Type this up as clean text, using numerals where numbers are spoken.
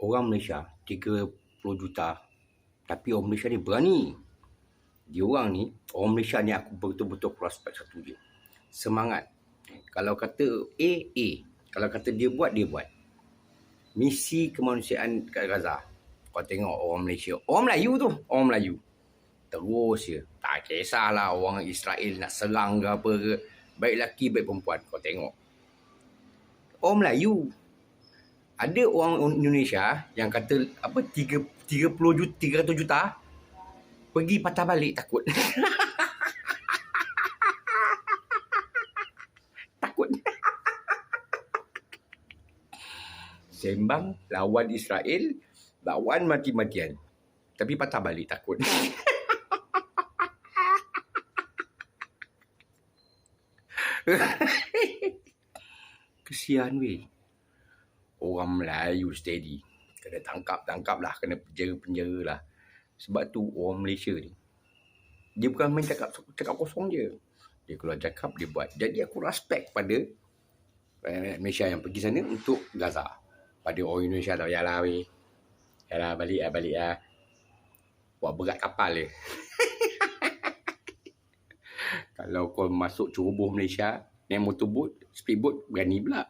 Orang Malaysia 30 juta. Tapi orang Malaysia ni berani. Orang Malaysia ni aku betul-betul prospek satu je. Semangat. Kalau kata A. Kalau kata dia buat. Misi kemanusiaan kat Gaza. Kau tengok orang Malaysia. Orang Melayu. Terus je. Tak kisahlah orang Israel nak serang ke apa ke. Baik lelaki, baik perempuan. Kau tengok. Orang Melayu. Ada orang Indonesia yang kata 300 juta pergi patah balik takut. Takut. Sembang lawan Israel, lawan mati-matian. Tapi patah balik takut. Kesian weh. Orang Melayu steady. Kena tangkap lah. Kena penjara lah. Sebab tu orang Malaysia ni. Dia bukan main cakap kosong je. Dia keluar cakap, dia buat. Jadi aku respect pada Malaysia yang pergi sana untuk Gaza. Pada orang Indonesia tau. Yalah weh. Yalah balik lah. Buat berat kapal je. Kalau kau masuk ceroboh Malaysia, naik motorboat, speedboat, berani pula.